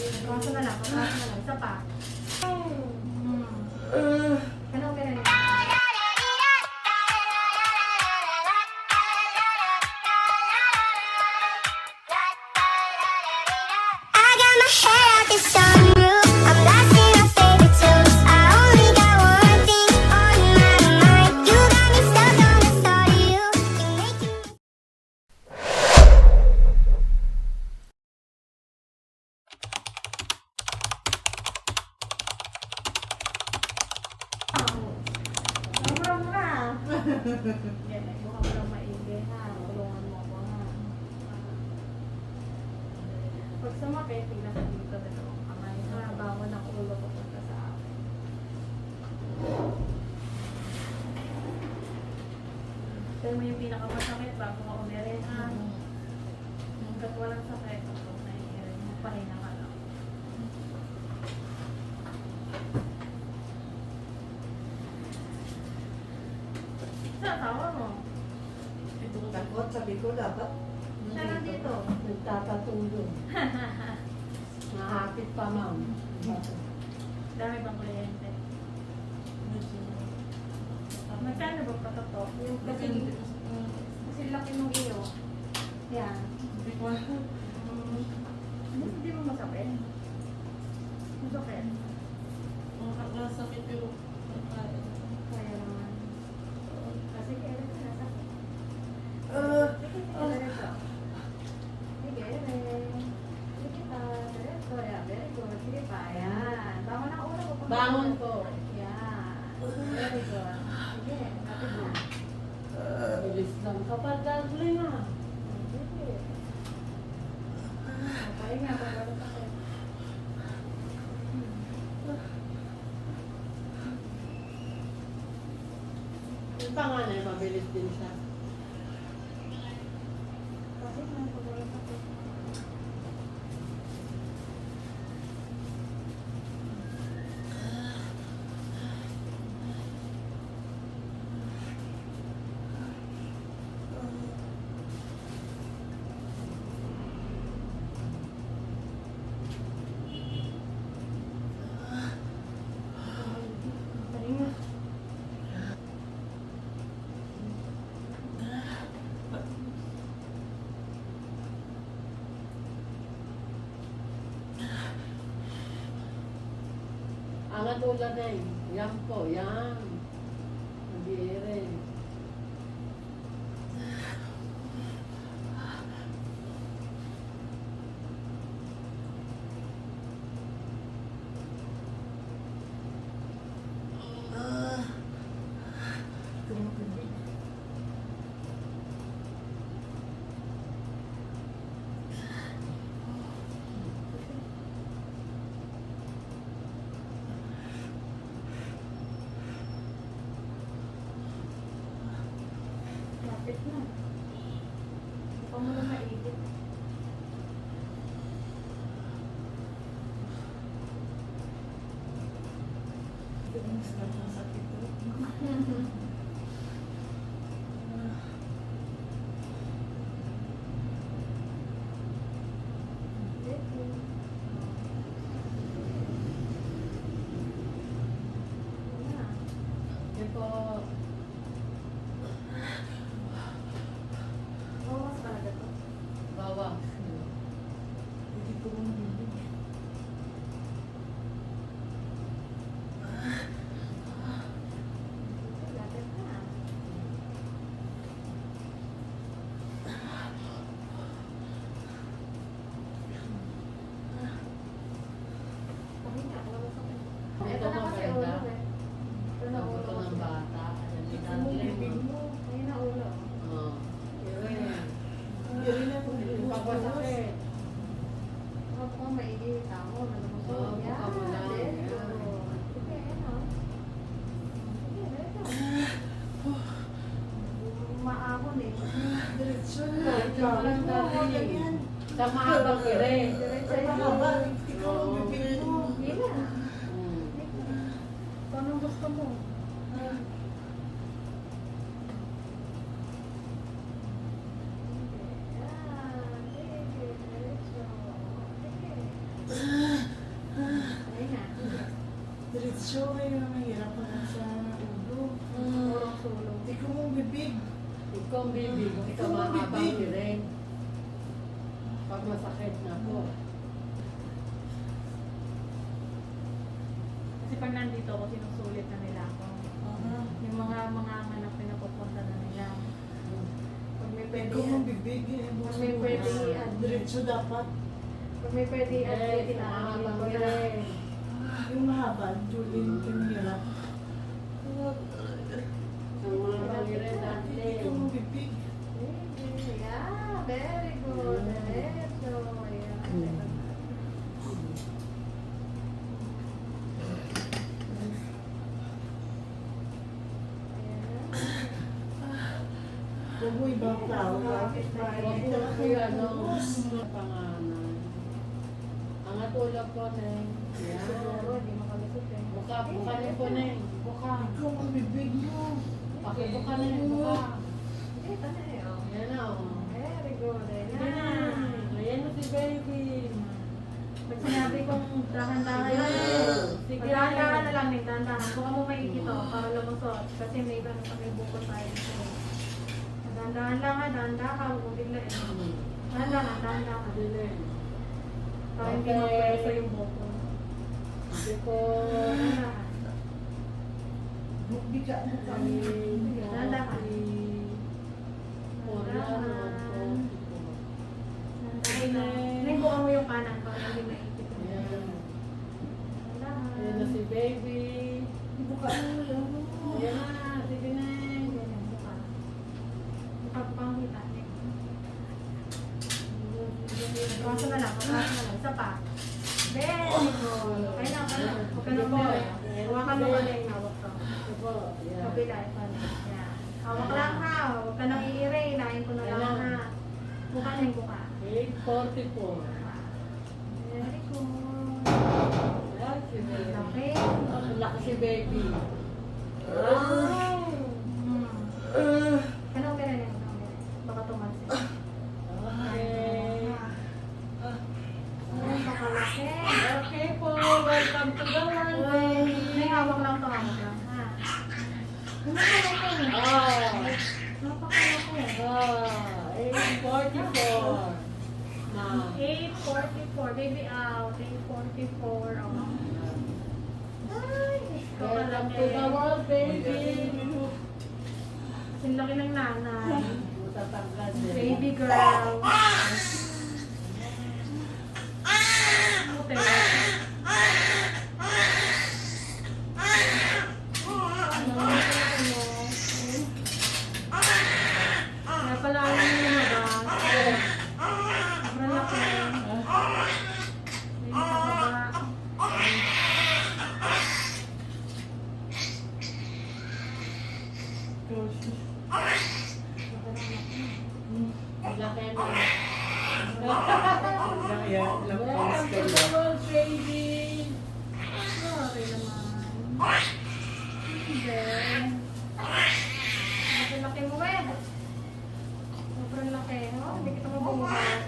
Kaso na lang, isa pa. Ano ka na? Yan, buka mo lang maigi ha. Tulungan mo ako ha. Pag sumakit, tignan ka dito dito ang kamay ha. Bangon ang ulo papunta sa akin. Tignan mo yung pinakamasakit bago ka umirin ha. Hanggat walang sakit, huwag na iirin. Magpahinga ka lang. Sa tawa mo? Itong takot, sabi ko dapat. Siya nandito. Nagtatatulong. Mahapit pa, ma'am. Dami bang kliyente? Magkano ba patato? Yung kasi laki ng iyo. Yan. Hindi mo masakit? Masakit? Masakit yung Kaya naman. Kasi kailan ka nasakit? Sige, sige pa. Diretso. Yan, very good. Sige pa. Yan. Bangon ang ulo ko. Bangon ko. Yan. Very good. Sige, kapit na. Bilis lang kapag galing na. Sige. Pahinga, pagkakot sakit. Yung panganay, mabilis din siya. Kasi nga, pagkakot sakit. Pahinga. Angat ulan na eh. Yan po, yan. Mag-iire. Lapit na. Baka mo na maigit. Yan po. Bawas talaga to. Bawa. Hindi ko mong bibig. Lapit na. Pahinga, wala sakit. Ito na kasi ulo eh. Ito na ulo Ito kasi. ng bata. Ayan, Ito mo bibig mo. Ayun na ulo. Oo. Iire na kung hindi papasakit. Huwag mo maigit. Tamo, nalamusot. Oo, buka mo lang. Very good. Sige, ano? Sige, diretso. Maahon eh. Diretso na. Walang dali. Sa mahabang ire. Diretso Sa yun. mahabang. Oo. Hindi na. Hmm. Kung anong gusto mo. Sige, diretso. Sige. Diretso kayo na mahirap na sa ulo. Purong sulong. Hindi ko mong bibig. Ikaw ang bibig, ikaw mahabang hiring. Pag masakit na po. Kasi pag nandito ako, sinusulit na nila ako. Yung mga anak pinapupunta na nila. Pag may pwede Hindi ko mong bibig. Pag may pwede i-add. Diretso dapat. Pag may pwede i-add, Yes, tinahabang mahabang ko na. hiring. Yung mahaba, Julie, kamihirap. Ang mahabang hiring dati. Hindi ko mong bibig. Yeah, very good. Diretso. Yeah. Huwag mo ibang tao. Huwag po kayo ano, pangalan. Ang atulog po na Siguro, yan. hindi makalusot eh. Buka niyo po na buka. Ikaw ang bibig mo. Pakibuka na buka. Eh, tana eh, oh. Yan na o. Very good. Yan na. Ayan na si baby. Pag sinabi kong dahan-dahan lang, Sige. dahan-dahan na lang, dahan-dahan. Baka mo maigit to para lumusot. Kasi may ganun pa may buko tayo dito. Dahan-dahan lang ha, dahan-dahan. Huwag mong biglain. Dahan-dahan, dahan-dahan. Dilim. Para hindi Okay. mapweso yung buko. Sige po. Dahan-dahan. Bika mo kami. Dahan-dahan. Dahan-dahan. Nagbuka mo yung kanan para hindi maigit. Ayan. Dahan-dahan. Ayan na si baby. Buka mo lang. Ayan na. Sige na. Pagpangita. Kaso na lang, kaso na lang. Isa pa. Very good. Okay na, okay na. Huwag ka na po. Huwakan mo ka lang. Hawak ka. Sige po. Ayan. Kabila, ito na. Yan. Hawak lang ha. Huwag ka nang i-iray. Ilahin ko na lang ha. Buka na yung buka. 8:44. Very good. Ayan si baby. Okay. Ang laki si baby. Anong ganun yan? Baka tumalsik. Okay. Ay, pakalaki. Okay po. Welcome to the world, baby. May hawak lang to, hawak lang. Ha? Napakalaki. Napakalaki. 8:44. Ma'am. 8:44. Baby out. 8:44. Oh. Ay, Welcome to the world, baby. Ang laki ng nanay. Matatangkad eh. Baby girl. Hotel. Kaya pala ako yung lumabas. Sobrang laki. May nakababa. Laki mo. Ilang Welcome to the world, baby. Sorry naman. Hindi. Laki mo eh. Sobrang laki. Oh, hindi kita mabuhat.